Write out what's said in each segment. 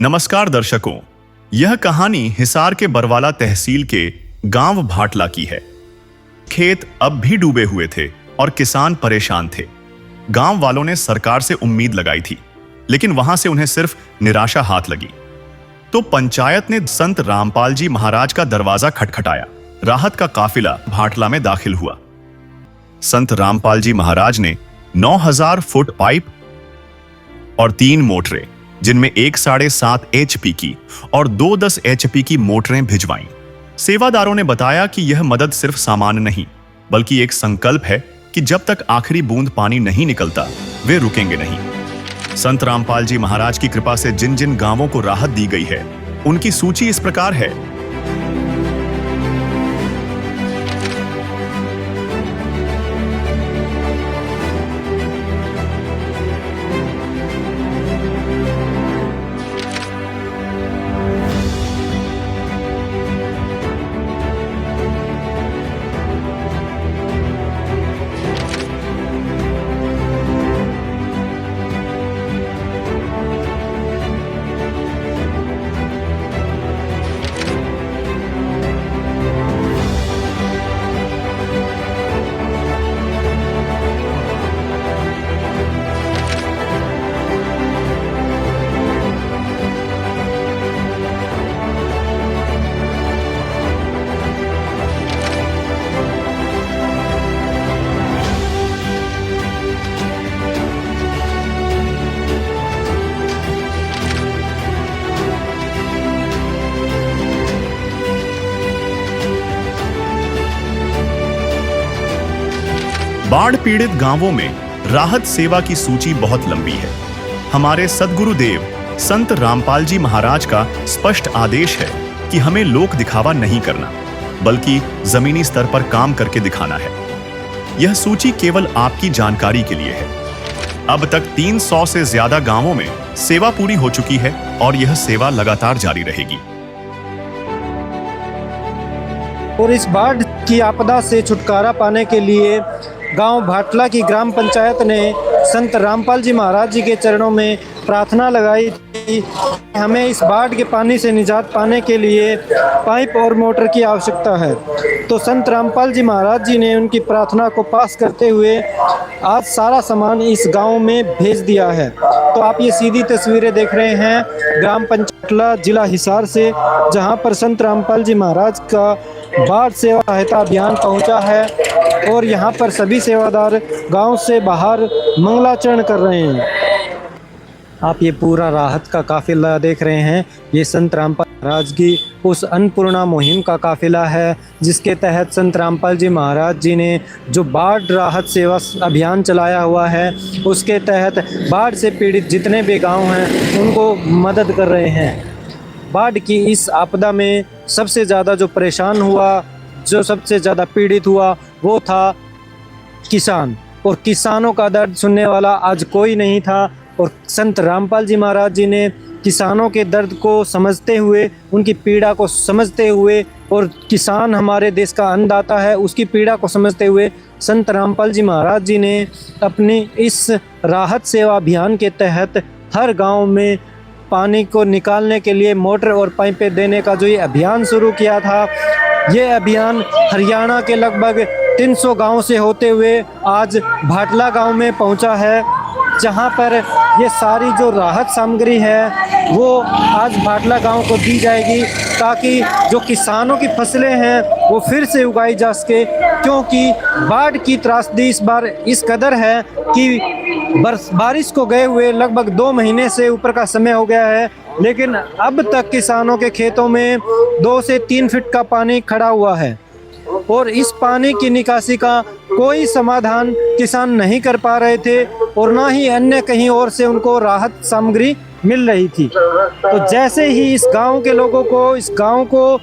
नमस्कार दर्शकों, यह कहानी हिसार के बरवाला तहसील के गांव भाटला की है। खेत अब भी डूबे हुए थे और किसान परेशान थे। गांव वालों ने सरकार से उम्मीद लगाई थी, लेकिन वहां से उन्हें सिर्फ निराशा हाथ लगी। तो पंचायत ने संत रामपाल जी महाराज का दरवाजा खटखटाया। राहत का काफिला भाटला में दाखिल हुआ। संत रामपाल जी महाराज ने 9000 फुट पाइप और 3 मोटरें, जिनमें एक 7.5 HP की और 2 10 HP की मोटरें भिजवाईं। सेवादारों ने बताया कि यह मदद सिर्फ सामान नहीं, बल्कि एक संकल्प है कि जब तक आखिरी बूंद पानी नहीं निकलता, वे रुकेंगे नहीं। संत रामपाल जी महाराज की कृपा से जिन जिन गांवों को राहत दी गई है, उनकी सूची इस प्रकार है। बाढ़ पीड़ित गांवों में राहत सेवा की सूची बहुत लंबी है। हमारे सद्गुरुदेव संत रामपाल जी महाराज का स्पष्ट आदेश है कि हमें लोक दिखावा नहीं करना, बल्कि जमीनी स्तर पर काम करके दिखाना है। यह सूची केवल आपकी जानकारी के लिए है। अब तक 300 से ज्यादा गांवों में सेवा पूरी हो चुकी है और यह सेवा लगातार जारी रहेगी। और इस बाढ़ की आपदा से छुटकारा पाने के लिए गांव भाटला की ग्राम पंचायत ने संत रामपाल जी महाराज जी के चरणों में प्रार्थना लगाई थी। हमें इस बाढ़ के पानी से निजात पाने के लिए पाइप और मोटर की आवश्यकता है। तो संत रामपाल जी महाराज जी ने उनकी प्रार्थना को पास करते हुए आज सारा सामान इस गांव में भेज दिया है। तो आप ये सीधी तस्वीरें देख रहे हैं ग्राम पंचायत जिला हिसार से, जहां पर संत रामपाल जी महाराज का बाढ़ सेवा सहायता अभियान पहुंचा है और यहां पर सभी सेवादार गांव से बाहर मंगलाचरण कर रहे हैं। आप ये पूरा राहत का काफिला देख रहे हैं। ये संत रामपाल महाराज की उस अन्नपूर्णा मुहिम का काफिला है, जिसके तहत संत रामपाल जी महाराज जी ने जो बाढ़ राहत सेवा अभियान चलाया हुआ है, उसके तहत बाढ़ से पीड़ित जितने भी गांव हैं उनको मदद कर रहे हैं। बाढ़ की इस आपदा में सबसे ज़्यादा जो परेशान हुआ, जो सबसे ज़्यादा पीड़ित हुआ, वो था किसान। और किसानों का दर्द सुनने वाला आज कोई नहीं था। और संत रामपाल जी महाराज जी ने किसानों के दर्द को समझते हुए, उनकी पीड़ा को समझते हुए, और किसान हमारे देश का अन्नदाता है, उसकी पीड़ा को समझते हुए संत रामपाल जी महाराज जी ने अपनी इस राहत सेवा अभियान के तहत हर गाँव में पानी को निकालने के लिए मोटर और पाइपें देने का जो ये अभियान शुरू किया था, ये अभियान हरियाणा के लगभग 300 गांव से होते हुए आज भाटला गांव में पहुंचा है, जहां पर ये सारी जो राहत सामग्री है वो आज भाटला गांव को दी जाएगी, ताकि जो किसानों की फसलें हैं वो फिर से उगाई जा सके। क्योंकि बाढ़ की त्रासदी इस बार इस कदर है कि बारिश को गए हुए लगभग 2 महीने से ऊपर का समय हो गया है, लेकिन अब तक किसानों के खेतों में 2 से 3 फीट का पानी खड़ा हुआ है और इस पानी की निकासी का कोई समाधान किसान नहीं कर पा रहे थे और ना ही अन्य कहीं और से उनको राहत सामग्री मिल रही थी। तो जैसे ही इस गांव के लोगों को, इस गांव को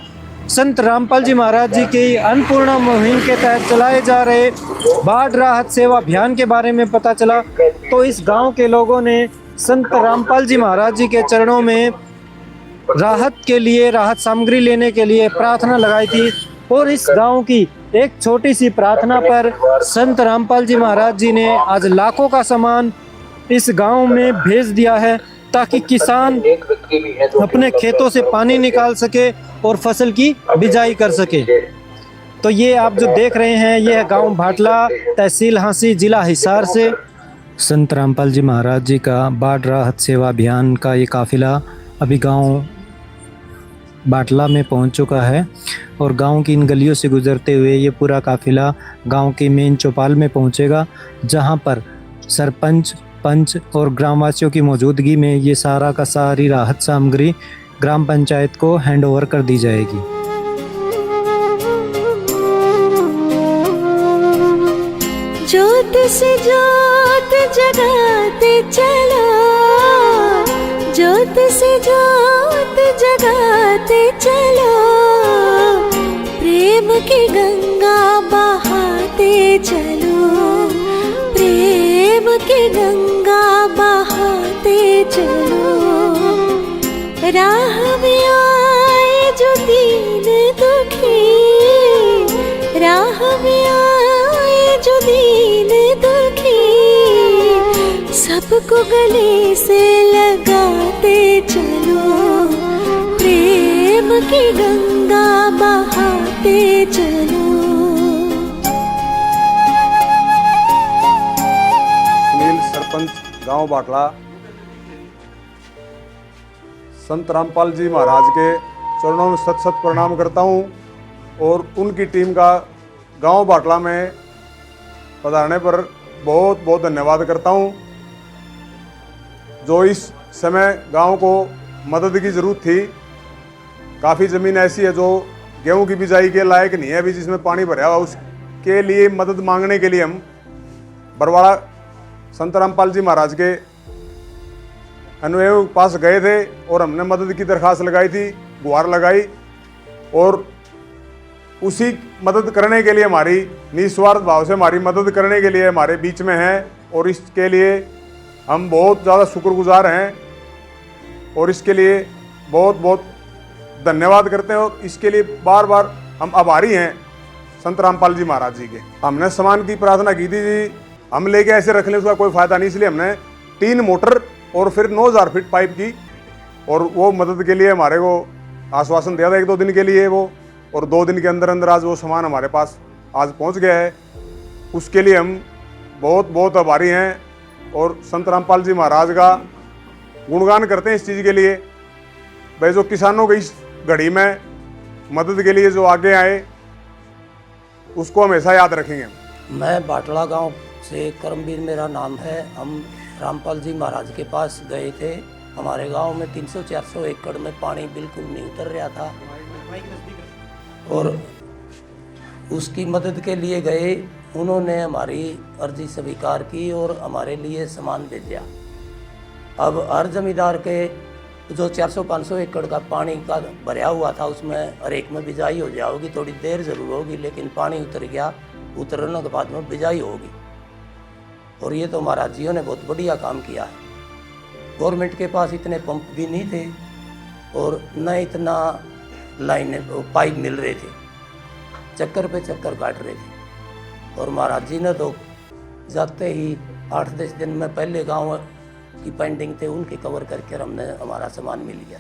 संत रामपाल जी महाराज जी की अन्नपूर्णा मुहिम के तहत चलाए जा रहे बाढ़ राहत सेवा अभियान के बारे में पता चला, तो इस गांव के लोगों ने संत रामपाल जी महाराज जी के चरणों में राहत के लिए, राहत सामग्री लेने के लिए प्रार्थना लगाई थी। और इस गांव की एक छोटी सी प्रार्थना पर संत रामपाल जी महाराज जी ने आज लाखों का सामान इस गांव में भेज दिया है। ताकि किसान अपने खेतों से पानी निकाल सके और फसल की बिजाई कर सके। तो ये आप जो देख रहे हैं ये है गांव भाटला, तहसील हांसी, जिला हिसार से संत रामपाल जी महाराज जी का बाढ़ राहत सेवा अभियान का ये काफिला अभी गांव बाटला में पहुंच चुका है और गांव की इन गलियों से गुजरते हुए ये पूरा काफिला गांव के मेन चौपाल में पहुंचेगा, जहां पर सरपंच, पंच और ग्रामवासियों की मौजूदगी में ये सारा का सारी राहत सामग्री ग्राम पंचायत को हैंडओवर कर दी जाएगी। ज्योत से ज्योत जगाते चलो, ज्योत से ज्योत जगाते चलो, प्रेम की गंगा बहाते चलो, प्रेम की गंगा बहाते चलो। राह में आए जो दीन दुखी, राह में आए जो दीन दुखी, सबको गले से लगाते चलो, प्रेम की गंगा बहाते चलो। सुनील, सरपंच गांव बाटला, संत रामपाल जी महाराज के चरणों में सत सत प्रणाम करता हूं और उनकी टीम का गांव बाटला में पधारने पर बहुत बहुत धन्यवाद करता हूं। जो इस समय गांव को मदद की ज़रूरत थी, काफ़ी ज़मीन ऐसी है जो गेहूं की बिजाई के लायक नहीं है अभी, जिसमें पानी भरा हुआ, उसके लिए मदद मांगने के लिए हम बरवाड़ा संत रामपाल जी महाराज के अनुयायियों के पास गए थे और हमने मदद की दरख्वास्त लगाई थी, गुहार लगाई, और उसी मदद करने के लिए हमारी निस्वार्थ भाव से हमारी मदद करने के लिए हमारे बीच में है और इसके लिए हम बहुत ज़्यादा शुक्रगुजार हैं और इसके लिए बहुत बहुत धन्यवाद करते हैं और इसके लिए बार बार हम आभारी हैं संत रामपाल जी महाराज जी के। हमने सामान की प्रार्थना की थी जी, हम लेके ऐसे रख लें उसका कोई फ़ायदा नहीं, इसलिए हमने 3 मोटर और फिर 9000 फीट पाइप की और वो मदद के लिए हमारे को आश्वासन दिया था 1-2 दिन के लिए वो, और 2 दिन के अंदर अंदर आज वो सामान हमारे पास आज पहुंच गया है। उसके लिए हम बहुत बहुत आभारी हैं और संत रामपाल जी महाराज का गुणगान करते हैं इस चीज़ के लिए। भाई जो किसानों को इस घड़ी में मदद के लिए जो आगे आए उसको हमेशा याद रखेंगे। मैं बाटला गांव से करमवीर मेरा नाम है। हम रामपाल जी महाराज के पास गए थे। हमारे गांव में 300-400 एकड़ में पानी बिल्कुल नहीं उतर रहा था और उसकी मदद के लिए गए। उन्होंने हमारी अर्जी स्वीकार की और हमारे लिए सामान भेजा। अब हर जमींदार के जो 400-500 एकड़ का पानी का भरा हुआ था उसमें हर एक में बिजाई हो जाएगी, थोड़ी देर ज़रूर होगी, लेकिन पानी उतर गया, उतरने के बाद में बिजाई होगी। और ये तो महाराज जियों ने बहुत बढ़िया काम किया है। गवर्नमेंट के पास इतने पंप भी नहीं थे और न इतना लाइन पाइप मिल रहे थे, चक्कर पे चक्कर काट रहे थे। और महाराज जी ने तो जाते ही 8-10 दिन में पहले गांव की पेंडिंग थे उनके कवर करके हमने हमारा सामान मिल गया।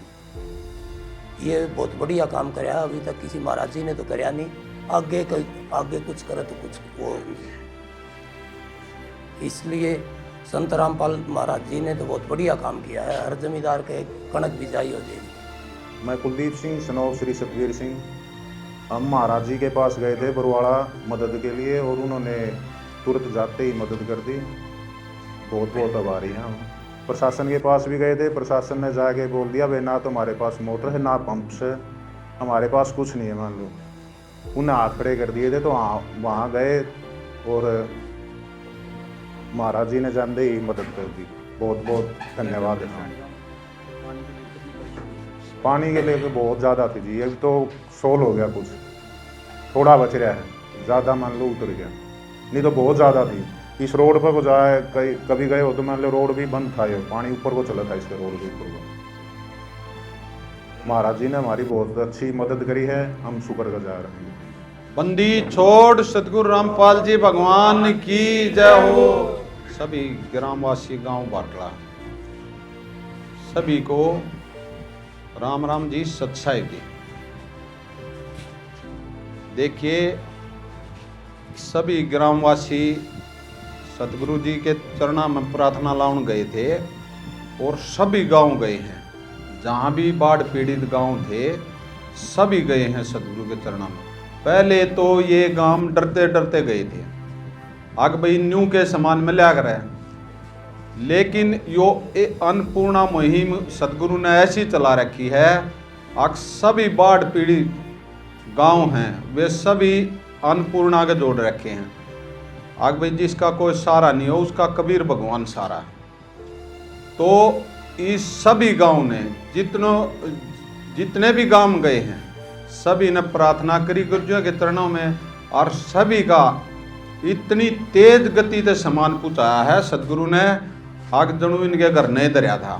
ये बहुत बढ़िया काम कराया, अभी तक किसी महाराज जी ने तो कराया नहीं। आगे कुछ करे तो कुछ वो, इसलिए संत रामपाल महाराज जी ने तो बहुत बढ़िया काम किया है। हर जमींदार के कणक बिजाई हो जाएगी। मैं कुलदीप सिंह, सनोव श्री सतवीर सिंह। हम महाराज जी के पास गए थे बरवाड़ा मदद के लिए और उन्होंने तुरंत जाते ही मदद कर दी। बहुत बहुत आभारी हैं हम। प्रशासन के पास भी गए थे, प्रशासन ने जाके बोल दिया भाई ना तो हमारे पास मोटर है ना पंप से, हमारे पास कुछ नहीं है मान लो। उन्हें हाथ खड़े कर दिए थे तो वहाँ गए और महाराज जी ने जानते ही मदद कर दी। बहुत बहुत धन्यवाद है। पानी के लिए तो बहुत ज़्यादा थी जी, अभी तो सोल हो गया, कुछ थोड़ा बच रहा है, ज़्यादा मान लो उतर गया, नहीं तो बहुत ज़्यादा थी। इस रोड पर को जाए कभी गए हो तो मान लो रोड भी बंद था, ये पानी ऊपर को चला था इसके रोड के ऊपर को। महाराज जी ने हमारी बहुत अच्छी मदद करी है, हम शुक्रगुजार हैं। बंदी छोड़ सतगुरु रामपाल जी भगवान की जय हो। सभी ग्रामवासी गांव बाटला सभी को राम राम जी, सच्चाई जी। देखिए, सभी ग्रामवासी सतगुरु जी के चरणों में प्रार्थना लाउन गए थे और सभी गांव गए हैं। जहाँ भी बाढ़ पीड़ित गांव थे सभी गए हैं सतगुरु के चरणों में। पहले तो ये गांव डरते डरते गए थे, आग भाई न्यू के समान में लिया कर, लेकिन यो अन्नपूर्णा मुहिम सतगुरु ने ऐसी चला रखी है, आग सभी बाढ़ पीड़ित गांव हैं वे सभी अन्नपूर्णा के जोड़ रखे हैं। आग भाई जिसका कोई सहारा नहीं हो उसका कबीर भगवान सहारा है। तो इस सभी गांव ने जितने भी गांव गए हैं सभी ने प्रार्थना करी गुरुजियों के चरणों में, और सभी का इतनी तेज गति से सामान पहुंचाया है सतगुरु ने, आग जनू इनके घर नहीं दरिया था।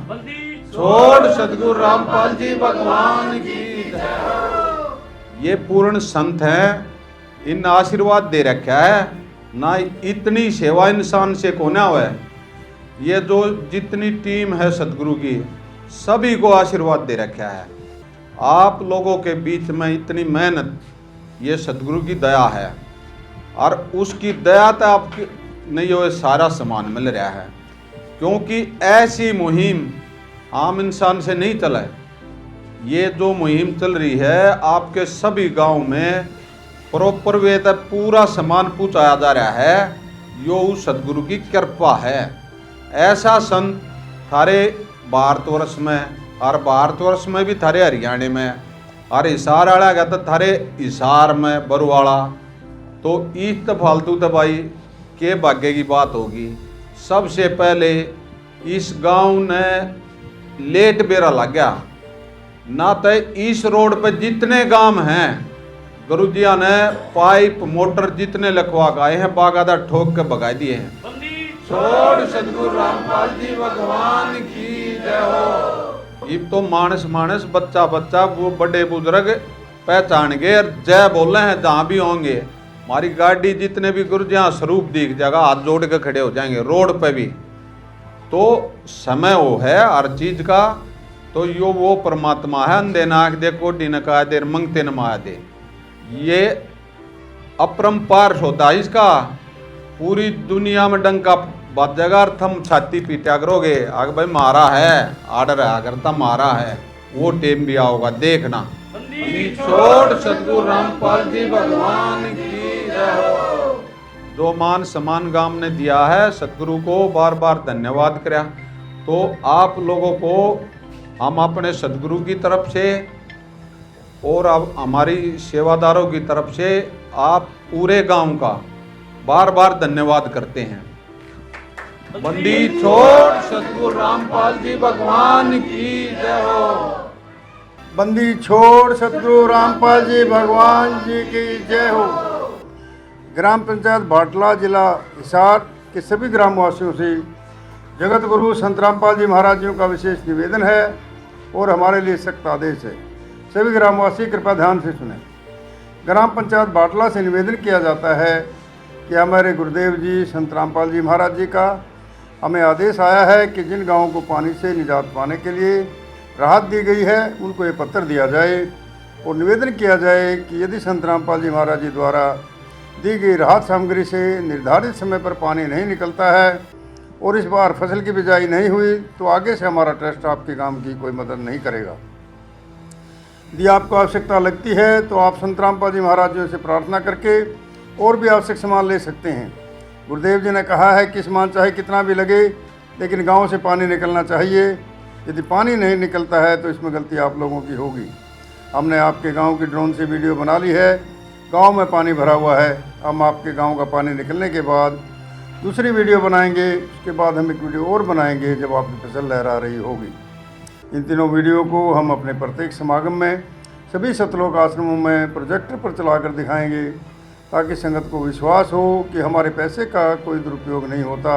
छोड़ सतगुरु रामपाल जी भगवान की जय। ये पूर्ण संत हैं, इन आशीर्वाद दे रखा है ना, इतनी सेवा इंसान से कोना हुआ है। ये जो जितनी टीम है सतगुरु की सभी को आशीर्वाद दे रखा है। आप लोगों के बीच में इतनी मेहनत, ये सतगुरु की दया है, और उसकी दया तो आपकी नहीं हो सारा सामान मिल रहा है, क्योंकि ऐसी मुहिम आम इंसान से नहीं चला है। ये जो मुहिम चल रही है आपके सभी गांव में प्रॉपर वे तक पूरा सामान पहुंचाया जा रहा है, यो सतगुरु की कृपा है। ऐसा संत थारे भारतवर्ष में, और भारतवर्ष में भी थारे हरियाणा में, और हिसार वाला गया तो थारे हिसार में बरुवाड़ा, तो ईद तो फालतू तो भाई के भाग्य की बात होगी। सबसे पहले इस गांव ने लेट बेरा लग गया ना, तो इस रोड पे जितने गांव हैं गुरुजिया ने पाइप मोटर जितने लखवा गए हैं बागादा ठोक के भगा दिए हैं। छोड़ सतगुरु रामपाल जी भगवान की जय हो। ये तो मानस मानस बच्चा बच्चा वो बड़े बुजुर्ग पहचान गए और जय बोल रहे हैं जहाँ भी होंगे। हमारी गाड़ी जितने भी गुरुजिया स्वरूप दिख जाएगा, हाथ जोड़ के खड़े हो जाएंगे रोड पे भी। तो समय वो है हर चीज का, तो यो वो परमात्मा है, अंधे नाक दे कोडी न कहा देर मंगते न माया दे। ये अपरंपार होता है इसका, पूरी दुनिया में डंका बाजेगा और थम छाती पीटा करोगे, आगे भाई मारा है आर्डर है, अगर तम मारा है वो टेम भी आओगा देखना। छोड़ सतगुरु रामपाल जी भगवान की जय हो। जो मान सम्मान गांव ने दिया है सतगुरु को बार बार धन्यवाद करा। तो आप लोगों को हम अपने सतगुरु की तरफ से और अब हमारी सेवादारों की तरफ से आप पूरे गांव का बार बार धन्यवाद करते हैं। बंदी छोड़ सतगुरु रामपाल जी भगवान की जय हो। बंदी छोड़ सतगुरु रामपाल जी भगवान जी की जय हो। ग्राम पंचायत भाटला जिला हिसार के सभी ग्रामवासियों से जगत गुरु संत रामपाल जी महाराज जी का विशेष निवेदन है और हमारे लिए सख्त आदेश है। सभी ग्रामवासी कृपया ध्यान से सुनें। ग्राम पंचायत भाटला से निवेदन किया जाता है कि हमारे गुरुदेव जी संत रामपाल जी महाराज जी का हमें आदेश आया है कि जिन गाँवों को पानी से निजात पाने के लिए राहत दी गई है उनको ये पत्र दिया जाए और निवेदन किया जाए कि यदि संत रामपाल जी महाराज जी द्वारा दी गई राहत सामग्री से निर्धारित समय पर पानी नहीं निकलता है और इस बार फसल की बिजाई नहीं हुई तो आगे से हमारा ट्रस्ट आपके गांव की कोई मदद नहीं करेगा। यदि आपको आवश्यकता लगती है तो आप संत रामपाल जी महाराज जी से प्रार्थना करके और भी आवश्यक सामान ले सकते हैं। गुरुदेव जी ने कहा है कि सामान चाहे कितना भी लगे लेकिन गांव से पानी निकलना चाहिए। यदि पानी नहीं निकलता है तो इसमें गलती आप लोगों की होगी। हमने आपके गांव की ड्रोन से वीडियो बना ली है। गांव में पानी भरा हुआ है। हम आपके गांव का पानी निकलने के बाद दूसरी वीडियो बनाएंगे। उसके बाद हम एक वीडियो और बनाएंगे जब आपकी फसल लहरा रही होगी। इन तीनों वीडियो को हम अपने प्रत्येक समागम में सभी सतलोक आश्रमों में प्रोजेक्टर पर चलाकर दिखाएंगे ताकि संगत को विश्वास हो कि हमारे पैसे का कोई दुरुपयोग नहीं होता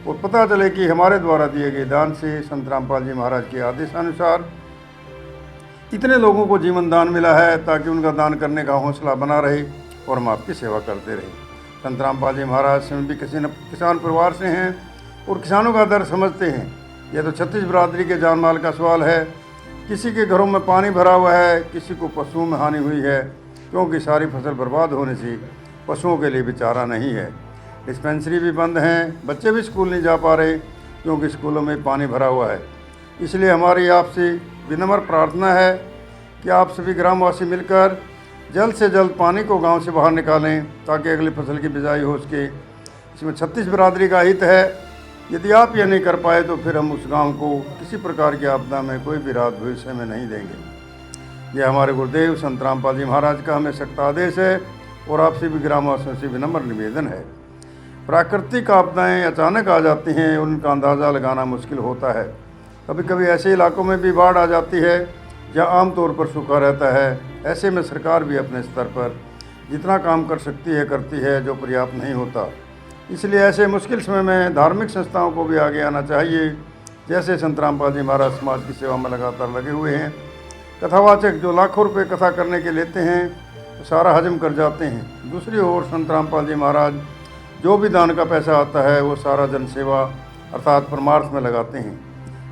और पता चले कि हमारे द्वारा दिए गए दान से संत रामपाल जी महाराज के आदेशानुसार इतने लोगों को जीवन दान मिला है ताकि उनका दान करने का हौसला बना रहे और हम आपकी सेवा करते रहे। संत रामपाल जी महाराज स्वयं भी किसान परिवार से हैं और किसानों का दर्द समझते हैं। यह तो छत्तीस बिरादरी के जान माल का सवाल है। किसी के घरों में पानी भरा हुआ है, किसी को पशुओं में हानि हुई है, क्योंकि सारी फसल बर्बाद होने से पशुओं के लिए भी चारा नहीं है। डिस्पेंसरी भी बंद हैं, बच्चे भी स्कूल नहीं जा पा रहे क्योंकि स्कूलों में पानी भरा हुआ है। इसलिए हमारी आपसे विनम्र प्रार्थना है कि आप सभी ग्रामवासी मिलकर जल्द से जल्द पानी को गांव से बाहर निकालें ताकि अगली फसल की बिजाई हो सके। इसमें छत्तीस बिरादरी का हित है। यदि आप यह नहीं कर पाए तो फिर हम उस गांव को किसी प्रकार की आपदा में कोई भी राहत भविष्य में नहीं देंगे। यह हमारे गुरुदेव संत रामपाल जी महाराज का हमें सख्त आदेश है और आपसे भी ग्रामवासियों से विनम्र निवेदन है। प्राकृतिक आपदाएं अचानक आ जाती हैं, उनका अंदाज़ा लगाना मुश्किल होता है। कभी कभी ऐसे इलाकों में भी बाढ़ आ जाती है जहां आमतौर पर सूखा रहता है। ऐसे में सरकार भी अपने स्तर पर जितना काम कर सकती है करती है, जो पर्याप्त नहीं होता। इसलिए ऐसे मुश्किल समय में धार्मिक संस्थाओं को भी आगे आना चाहिए। जैसे संत रामपाल जी महाराज समाज की सेवा में लगातार लगे हुए हैं। कथावाचक जो लाखों रुपए कथा करने के लेते हैं तो सारा हजम कर जाते हैं। दूसरी ओर संत रामपाल जी महाराज जो भी दान का पैसा आता है वो सारा जनसेवा अर्थात परमार्थ में लगाते हैं।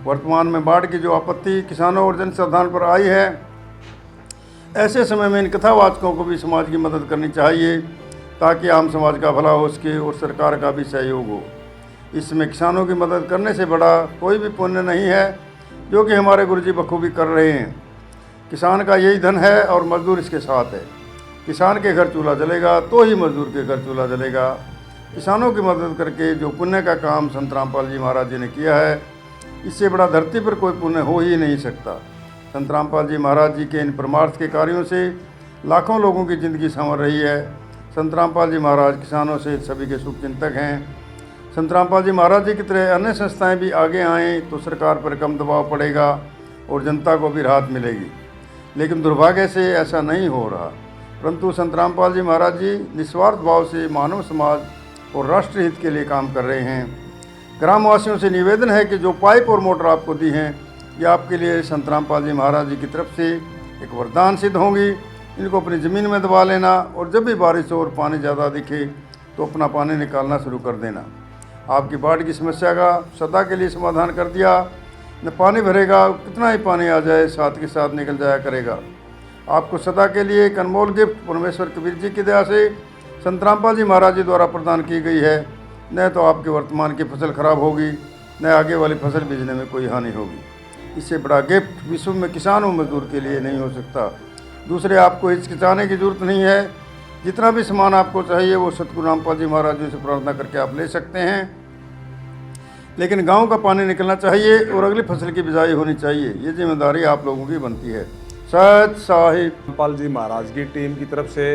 वर्तमान में बाढ़ की जो आपत्ति किसानों और जनसाधारण पर आई है, ऐसे समय में इन कथावाचकों को भी समाज की मदद करनी चाहिए ताकि आम समाज का भला हो सके और सरकार का भी सहयोग हो। इसमें किसानों की मदद करने से बड़ा कोई भी पुण्य नहीं है, जो कि हमारे गुरुजी बखूबी कर रहे हैं। किसान का यही धन है और मजदूर इसके साथ है। किसान के घर चूल्हा जलेगा तो ही मजदूर के घर चूल्हा जलेगा। किसानों की मदद करके जो पुण्य का काम संत रामपाल जी महाराज जी ने किया है, इससे बड़ा धरती पर कोई पुण्य हो ही नहीं सकता। संत रामपाल जी महाराज जी के इन परमार्थ के कार्यों से लाखों लोगों की ज़िंदगी संवर रही है। संत रामपाल जी महाराज किसानों से सभी के शुभ चिंतक हैं। संत रामपाल जी महाराज जी की तरह अन्य संस्थाएं भी आगे आएँ तो सरकार पर कम दबाव पड़ेगा और जनता को भी राहत मिलेगी। लेकिन दुर्भाग्य से ऐसा नहीं हो रहा, परंतु संत रामपाल जी महाराज जी निस्वार्थ भाव से मानव समाज और राष्ट्र हित के लिए काम कर रहे हैं। ग्रामवासियों से निवेदन है कि जो पाइप और मोटर आपको दी हैं, ये आपके लिए संत रामपाल जी महाराज जी की तरफ से एक वरदान सिद्ध होंगी। इनको अपनी ज़मीन में दबा लेना और जब भी बारिश हो और पानी ज़्यादा दिखे तो अपना पानी निकालना शुरू कर देना। आपकी बाढ़ की समस्या का सदा के लिए समाधान कर दिया। न पानी भरेगा, कितना ही पानी आ जाए साथ के साथ निकल जाया करेगा। आपको सदा के लिए एक अनमोल गिफ्ट परमेश्वर कबीर जी की दया से संत रामपाल जी महाराज जी द्वारा प्रदान की गई है। न तो आपके वर्तमान की फसल खराब होगी, न आगे वाली फसल बीजने में कोई हानि होगी। इससे बड़ा गिफ्ट विश्व में किसान और मजदूर के लिए नहीं हो सकता। दूसरे, आपको हिचकिचाने की जरूरत नहीं है। जितना भी सामान आपको चाहिए वो सतगुरु रामपाल जी महाराज जी से प्रार्थना करके आप ले सकते हैं। लेकिन गांव का पानी निकलना चाहिए और अगली फसल की बिजाई होनी चाहिए। ये जिम्मेदारी आप लोगों की बनती है। सत साहिब रामपाल जी महाराज की टीम की तरफ से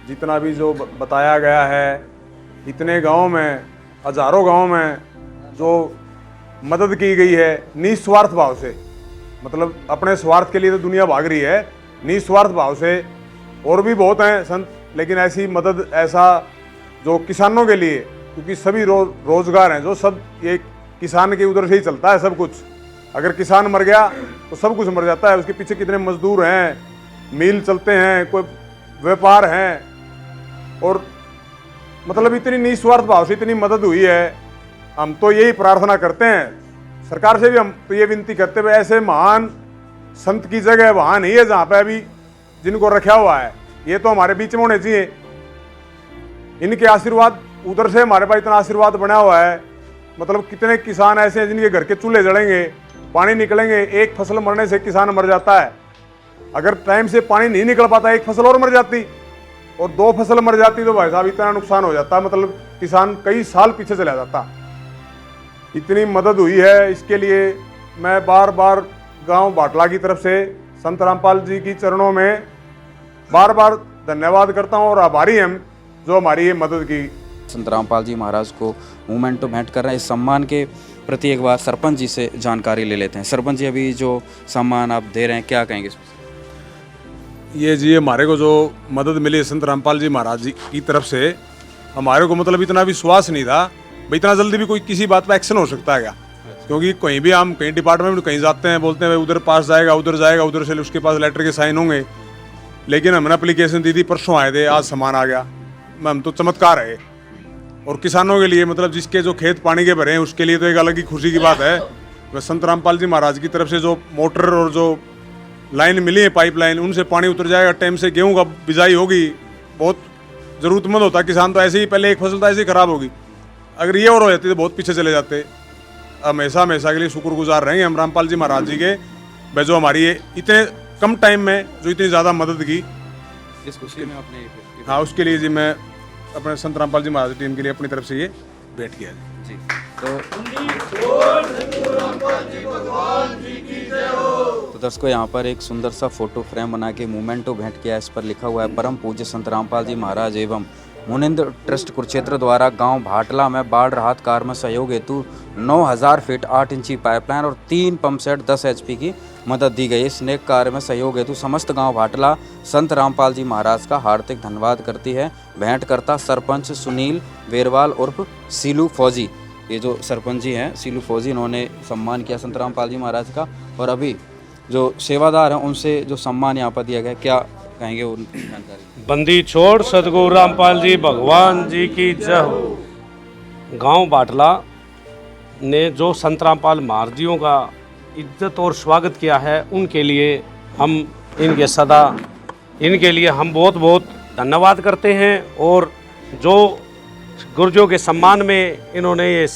जितना भी जो बताया गया है, इतने गाँव में, हजारों गाँव में जो मदद की गई है निस्वार्थ भाव से, मतलब अपने स्वार्थ के लिए तो दुनिया भाग रही है, निस्वार्थ भाव से। और भी बहुत हैं संत, लेकिन ऐसी मदद, ऐसा जो किसानों के लिए, क्योंकि सभी रोजगार हैं जो सब ये किसान के उधर से ही चलता है सब कुछ। अगर किसान मर गया तो सब कुछ मर जाता है। उसके पीछे कितने मजदूर हैं, मिल चलते हैं, कोई व्यापार हैं, और मतलब इतनी निस्वार्थ भाव से इतनी मदद हुई है। हम तो यही प्रार्थना करते हैं सरकार से भी, हम तो ये विनती करते हुए, ऐसे महान संत की जगह वहाँ नहीं है जहाँ पे अभी जिनको रखा हुआ है, ये तो हमारे बीच में होने चाहिए। इनके आशीर्वाद, उधर से हमारे पास इतना आशीर्वाद बना हुआ है। मतलब कितने किसान ऐसे हैं जिनके घर के चूल्हे जलेंगे, पानी निकलेंगे, एक फसल मरने से किसान मर जाता है। अगर टाइम से पानी नहीं निकल पाता, एक फसल और मर जाती, और 2 फसल मर जाती तो भाई साहब इतना नुकसान हो जाता, मतलब किसान कई साल पीछे चला जाता। इतनी मदद हुई है, इसके लिए मैं बार बार गांव भाटला की तरफ से संत रामपाल जी की चरणों में बार बार धन्यवाद करता हूं और आभारी हम जो हमारी ये मदद की। संत रामपाल जी महाराज को मूवमेंट तो भेंट कर रहे हैं। इस सम्मान के प्रति एक बार सरपंच जी से जानकारी ले लेते हैं। सरपंच जी, अभी जो सम्मान आप दे रहे हैं क्या कहेंगे इसमें? ये जी हमारे को जो मदद मिली संत रामपाल जी महाराज जी की तरफ से, हमारे को मतलब इतना विश्वास नहीं था भाई इतना जल्दी भी कोई किसी बात पे एक्शन हो सकता है क्या। क्योंकि कहीं भी हम कहीं डिपार्टमेंट में कहीं जाते हैं, बोलते हैं भाई उधर पास जाएगा, उधर से उसके पास लेटर के साइन होंगे। लेकिन हमने एप्लीकेशन दी थी, परसों आए थे, आज सामान आ गया। हम तो चमत्कार है। और किसानों के लिए मतलब जिसके जो खेत पानी के भरे हैं उसके लिए तो एक अलग ही खुशी की बात है। वह संत रामपाल जी महाराज की तरफ से जो मोटर और जो लाइन मिली है, पाइपलाइन, उनसे पानी उतर जाएगा, टाइम से गेहूं का बिजाई होगी। बहुत ज़रूरतमंद होता है किसान, तो ऐसे ही पहले एक फसल तो ऐसे ही खराब होगी, अगर ये और हो जाती तो बहुत पीछे चले जाते। हमेशा हमेशा के लिए शुक्रगुजार रहेंगे हम रामपाल जी महाराज जी के, वह जो हमारी ये इतने कम टाइम में जो इतनी ज़्यादा मदद की, इस खुशी में आपने हाँ उसके लिए जी मैं अपने संत रामपाल जी महाराज टीम के लिए अपनी तरफ से ये भेंट किया जी। तो दर्शकों यहाँ पर एक सुंदर सा फोटो फ्रेम बना के मोमेंटो भेंट किया। इस पर लिखा हुआ है परम पूज्य संत रामपाल जी महाराज एवं मुनिंद्र ट्रस्ट कुरुक्षेत्र द्वारा गांव भाटला में बाढ़ राहत कार्य में सहयोग हेतु 9000 फीट 8 इंची पाइपलाइन और 3 पंप सेट 10 HP की मदद दी गई। इस नेक कार्य में सहयोग हेतु समस्त गांव भाटला संत रामपाल जी महाराज का हार्दिक धन्यवाद करती है। भेंट करता सरपंच सुनील वेरवाल उर्फ सीलू फौजी। ये जो सरपंच जी हैं सीलू फौजी, इन्होंने सम्मान किया संत रामपाल जी महाराज का। और अभी जो सेवादार हैं उनसे जो सम्मान यहाँ पर दिया गया, क्या कहेंगे उनकी जानकारी? बंदी छोड़ सदगुरु रामपाल जी भगवान जी की जय हो। गांव बाटला ने जो संत रामपाल महाराज जियों का इज्जत और स्वागत किया है, उनके लिए हम इनके लिए हम बहुत बहुत धन्यवाद करते हैं। और जो गुरुजों के सम्मान में इन्होंने ये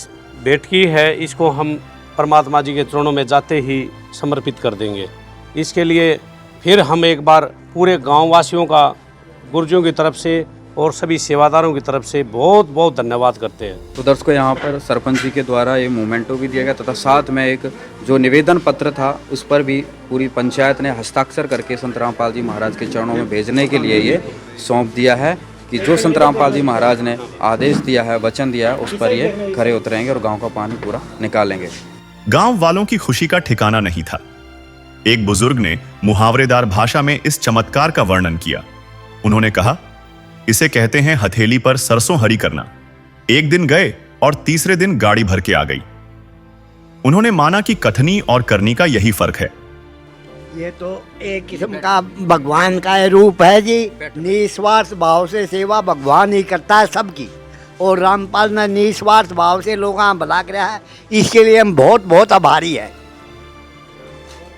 भेंट की है, इसको हम परमात्मा जी के चरणों में जाते ही समर्पित कर देंगे। इसके लिए फिर हम एक बार पूरे गांव वासियों का गुरुजों की तरफ से और सभी सेवादारों की तरफ से बहुत बहुत धन्यवाद करते हैं। तो दर्शकों यहाँ पर सरपंच जी के द्वारा ये मोमेंटो भी दिया गया तथा साथ में एक जो निवेदन पत्र था उस पर भी पूरी पंचायत ने हस्ताक्षर करके संत रामपाल जी महाराज के चरणों में भेजने के लिए ये सौंप दिया है कि जो संत रामपाल जी महाराज ने आदेश दिया है, वचन दिया है, उस पर ये खरे उतरेंगे और गाँव का पानी पूरा निकालेंगे। गांव वालों की खुशी का ठिकाना नहीं था। एक बुजुर्ग ने मुहावरेदार भाषा में इस चमत्कार का वर्णन किया। उन्होंने कहा, इसे कहते हैं हथेली पर सरसों हरी करना। एक दिन गए और तीसरे दिन गाड़ी भर के आ गई। उन्होंने माना कि कथनी और करनी का यही फर्क है। ये तो एक किस्म का भगवान का रूप है जी। निस्वार्थ भाव से सेवा भगवान ही करता है सबकी, और रामपाल ने निस्वार्थ भाव से लोगों का भला कराया है। इसके लिए हम बहुत बहुत आभारी हैं।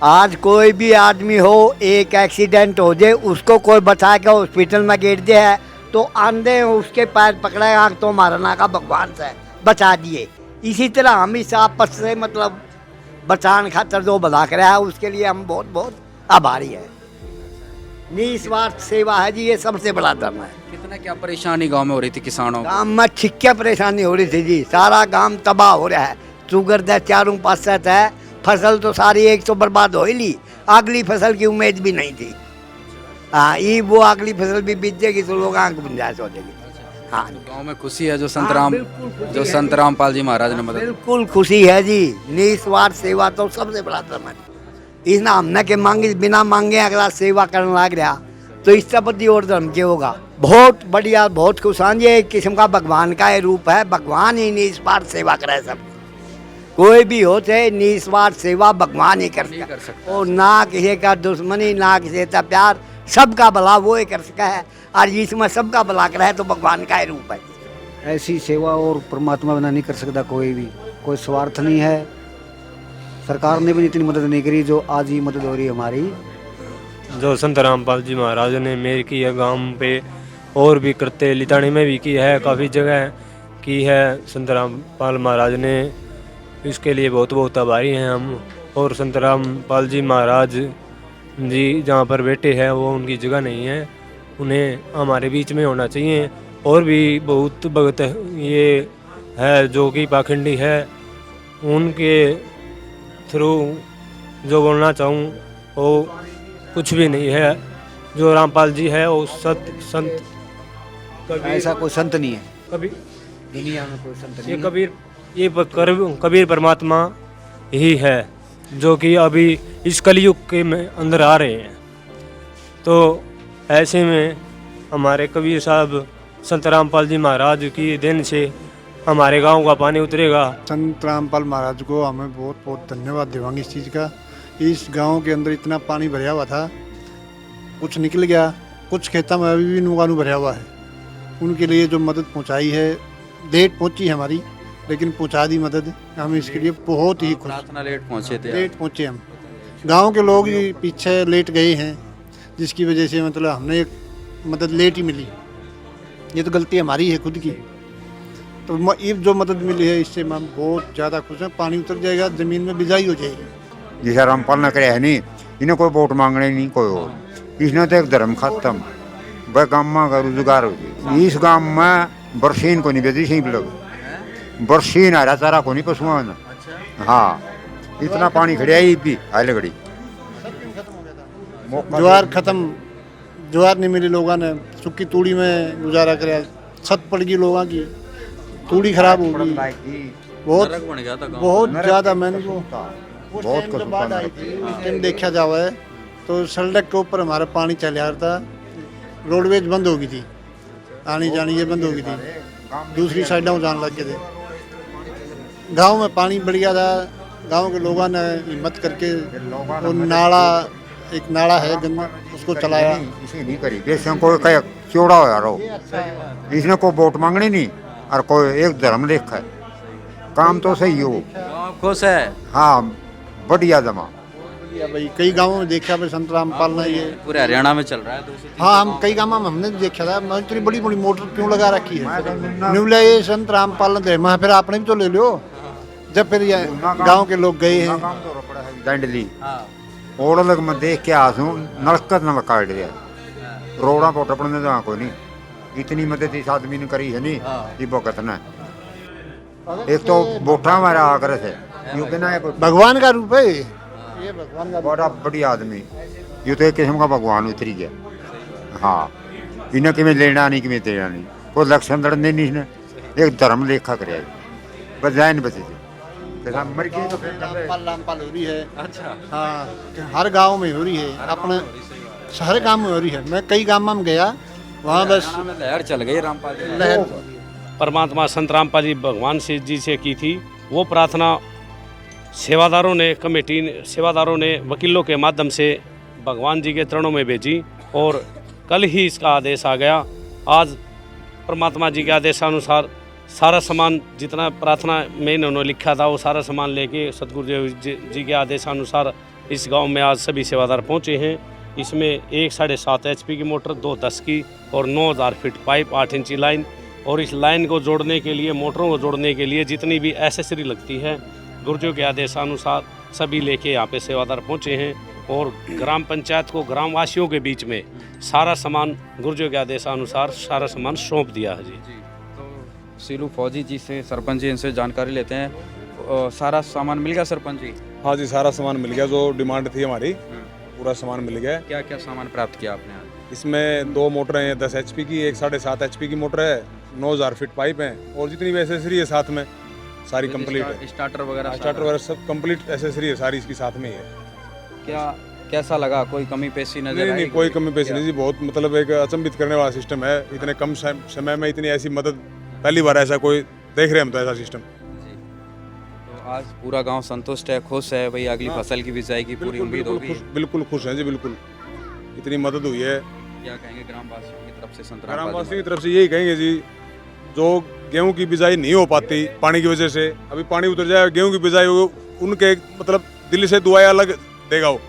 आज कोई भी आदमी हो, एक एक्सीडेंट हो जाए, उसको कोई बचा के हॉस्पिटल में गिर जाए तो आंधे उसके पैर पकड़ेगा तो मारना का भगवान से बचा दिए। इसी तरह हम इस आपस से मतलब बचाने खातर जो भला कराया है, उसके लिए हम बहुत बहुत आभारी हैं। निस्वार्थ सेवा है जी, ये सबसे बड़ा धर्म है। कितना क्या परेशानी गांव में हो रही थी किसानों? गांव में छिक्के परेशानी हो रही थी जी, सारा गांव तबाह हो रहा है। शुगर दे चारों पास है, फसल तो सारी एक तो बर्बाद हो ही ली, अगली फसल की उम्मीद भी नहीं थी। हाँ, ये वो अगली फसल भी बीत जाएगी तो लोग आंख गुंजाइश हो जाएगी। हाँ, गांव में खुशी है जो संत रामपाल जी महाराज ने मदद। बिल्कुल खुशी है जी। निस्वार्थ सेवा तो सबसे बड़ा धर्म है। इसने हमने के मांगे बिना मांगे अगला सेवा करने लग रहा तो इससे बड़ी और धर्म के होगा। बहुत बढ़िया, बहुत खुश। ये एक किस्म का भगवान का रूप है। भगवान ही निस्वार्थ सेवा करे सब। कोई भी हो चाहे निस्वार्थ सेवा भगवान ही कर सकता, और ना किसी का दुश्मनी, ना किसी का प्यार, सबका भला वो ही कर सका है। और इसमें सबका भला करा है तो भगवान का रूप है। ऐसी सेवा और परमात्मा बना नहीं कर सकता कोई भी। कोई स्वार्थ नहीं है। सरकार ने भी इतनी मदद नहीं करी जो आज ही मदद हो रही है हमारी। जो संत रामपाल जी महाराज ने मेर की है गांव पे, और भी करते लितानी में भी की है, काफ़ी जगह की है संत रामपाल महाराज ने। इसके लिए बहुत बहुत आभारी हैं हम। और संत रामपाल जी महाराज जी जहाँ पर बैठे हैं वो उनकी जगह नहीं है, उन्हें हमारे बीच में होना चाहिए। और भी बहुत भगत ये है जो कि पाखंडी है, उनके थ्रू जो बोलना चाहूँ वो कुछ भी नहीं है। जो रामपाल जी है वो संत ऐसा कोई संत नहीं है कभी दुनिया में, कोई संत नहीं है। ये कबीर परमात्मा ही है जो कि अभी इस कलयुग के में अंदर आ रहे हैं। तो ऐसे में हमारे कबीर साहब संत रामपाल जी महाराज की देन से हमारे गांव का पानी उतरेगा। संत रामपाल महाराज को हमें बहुत बहुत धन्यवाद देवांगे इस चीज़ का। इस गांव के अंदर इतना पानी भरा हुआ था, कुछ निकल गया, कुछ खेतों में अभी भी नुकानू भरा हुआ है। उनके लिए जो मदद पहुंचाई है लेट पहुंची है हमारी, लेकिन पहुंचा दी मदद। हम इसके लिए बहुत ही खुश। प्रार्थना लेट पहुँचे थे। लेट पहुंचे हम, गांव के लोग ही पीछे लेट गए हैं, जिसकी वजह से मतलब हमने मदद लेट ही मिली। ये तो गलती हमारी है खुद की। तो ये जो मदद मिली है इससे हम बहुत ज़्यादा खुश हैं। पानी उतर जाएगा, ज़मीन में बिजाई हो जाएगी। जैसा रामपाल ने करे है नहीं, इन्हें कोई वोट मांगने नहीं कोई और, इसने तो एक धर्म खत्म वह गाँव का रोजगार हो गया। इस गाँव में बरसीन को नहीं बेची, सिंह लोग बरसीन हरा चारा को नहीं पशुओं ने। हाँ, इतना पानी खड़िया ही भी हाल घड़ी ज्वार खत्म, ज्वार नहीं मिली, लोगों ने सूखी तूड़ी में गुजारा कराया। छत पड़ गई लोगों की, तूड़ी खराब हो गई, बहुत ज़्यादा। मैंने बहुत कुछ बाढ़ आई थी उस टाइम देखा जावा है, तो सड़क के ऊपर हमारा पानी चल रहा था, रोडवेज बंद हो गई थी, आनी जानी ये बंद हो गई थी, दूसरी साइडों जाने लग गए थे। गांव में पानी बढ़ गया था, गांव के लोगों ने हिम्मत करके वो नाला, एक नाला है गंगा, उसको चलाया। इसे नहीं करी जैसे कोई कहे चौड़ा हो यारो, इसने कोई वोट मांगनी नहीं और कोई एक धर्म लेखा है, काम तो सही हो। खुश है। हाँ, बढ़िया जमा। भाई कई गांवों में देखा भाई संत रामपाल ने ये पूरे हरियाणा में चल रहा है। हाँ, हम कई गांवों में हमने देखा था, इतनी बड़ी बड़ी मोटर क्यों लगा रखी है। न्यूला ये संत रामपाल ने मैं फिर आपने भी तो ले लो। जब फिर गांव के लोग गए हैं दंडली और लग मैं देख के आसू नलकत न काट दिया, रोड़ा पोटा पड़ने जहाँ को नहीं, इतनी मदद इस आदमी ने करी है नहीं ये भगत ने। एक तो बोटा हमारा आग्रह है, भगवान का रूप है ये, भगवान का बड़ा बढ़िया आदमी, ये तो एक किस्म का भगवान उतरी गया। हाँ, इन्हें किमें लेना नहीं किमें देना नहीं, कोई लक्षण लड़ने नहीं, इसने एक धर्म लेखा कर बस जाए नहीं बचे थे। मर गए तो रामपाल हो रही है। अच्छा, हाँ, हर गांव में हो रही है, अपने हर गांव में हो रही है। मैं कई गांव में गया, वहाँ बस लहर चल गई रामपाल जी। लहर परमात्मा संत रामपाल जी भगवान जी से की थी, वो प्रार्थना सेवादारों ने, सेवादारों ने वकीलों के माध्यम से भगवान जी के चरणों में भेजी और कल ही इसका आदेश आ गया। आज परमात्मा जी के आदेशानुसार सारा सामान जितना प्रार्थना में इन्होंने लिखा था वो सारा सामान लेके सतगुरु जी के आदेशानुसार इस गांव में आज सभी सेवादार पहुंचे हैं। इसमें एक 7.5 HP की मोटर, 2 10 की और 9000 फीट पाइप, 8 इंची लाइन, और इस लाइन को जोड़ने के लिए, मोटरों को जोड़ने के लिए जितनी भी एसेसरी लगती है गुरुजियों के आदेशानुसार सभी लेके यहाँ पे सेवादार पहुँचे हैं और ग्राम पंचायत को, ग्रामवासियों के बीच में सारा सामान गुरुजियों के आदेशानुसार सारा सामान सौंप दिया है। जी, सीलू फौजी जी से, सरपंच जी, इनसे जानकारी लेते हैं। सारा सामान मिल गया सरपंच जी? हाँ जी, सारा सामान मिल गया, जो डिमांड थी हमारी पूरा सामान मिल गया। क्या क्या सामान प्राप्त किया आपने? इसमें 2 मोटरें हैं 10 HP की, एक 7.5 HP की मोटर है, 9000 फीट पाइप है और जितनी भी एसेसरी है साथ में सारी कंप्लीट है। स्टार्टर वगैरह सब कंप्लीट एसेसरी है, सारी इसकी साथ में ही है। क्या कैसा लगा? कोई कमी पेशी नजर आई? नहीं, कोई कमी पेशी नहीं जी, बहुत मतलब एक अचंभित करने वाला सिस्टम है। इतने कम समय में इतनी ऐसी मदद पहली बार ऐसा कोई देख रहे हैं हम तो ऐसा सिस्टम। तो आज पूरा गांव संतुष्ट है, खुश है भाई, अगली फसल की बिजाई की पूरी उम्मीद होगी? बिल्कुल खुश हैं जी, बिल्कुल। इतनी मदद हुई है। क्या कहेंगे ग्रामवासियों की तरफ से? ग्रामवासियों की तरफ से यही कहेंगे जी, जो गेहूं की बिजाई नहीं हो पाती पानी की वजह से, अभी पानी उतर जाए, गेहूं की बिजाई हो, उनके मतलब दिल से दुआएं अलग देगा वो,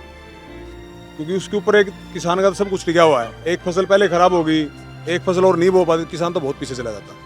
क्योंकि उसके ऊपर एक किसान का सब कुछ टिका हुआ है। एक फसल पहले खराब होगी, एक फसल और नहीं बो पाती, किसान तो बहुत पीछे चला जाता।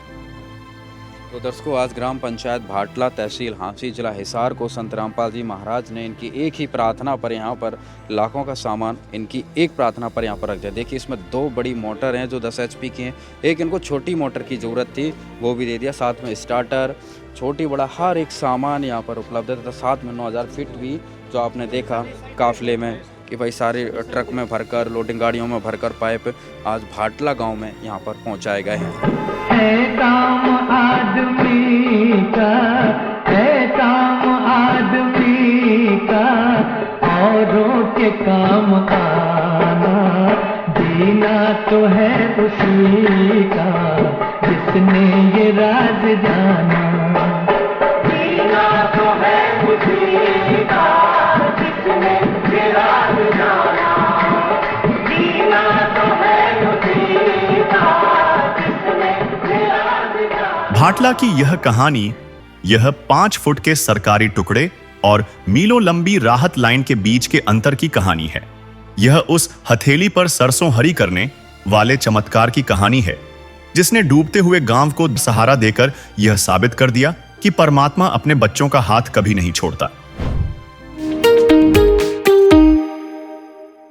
तो दर्शकों, आज ग्राम पंचायत भाटला, तहसील हांसी, जिला हिसार को संत रामपाल जी महाराज ने इनकी एक ही प्रार्थना पर यहाँ पर लाखों का सामान इनकी एक प्रार्थना पर यहाँ पर रख दिया। देखिए, इसमें 2 बड़ी मोटर हैं जो 10 HP की हैं, एक इनको छोटी मोटर की ज़रूरत थी वो भी दे दिया, साथ में स्टार्टर, छोटी बड़ा हर एक सामान यहाँ पर उपलब्ध है, तथा साथ में 9000 फीट भी जो आपने देखा काफिले में कि भाई सारे ट्रक में भरकर, लोडिंग गाड़ियों में भरकर पाइप आज भाटला गांव में यहाँ पर पहुँचाए गए हैं। काम आदमी का है, काम आदमी का औरों के काम आना, जीना तो है उसी का जिसने ये राज जाना, जीना तो है उसी का जिसने ये राज जाना, जीना तो है उसी का जिसने ये राज जाना। भाटला की यह कहानी, यह 5 फुट के सरकारी टुकड़े और मीलों लंबी राहत लाइन के बीच के अंतर की कहानी है। यह उस हथेली पर सरसों हरी करने वाले चमत्कार की कहानी है जिसने डूबते हुए गांव को सहारा देकर यह साबित कर दिया कि परमात्मा अपने बच्चों का हाथ कभी नहीं छोड़ता।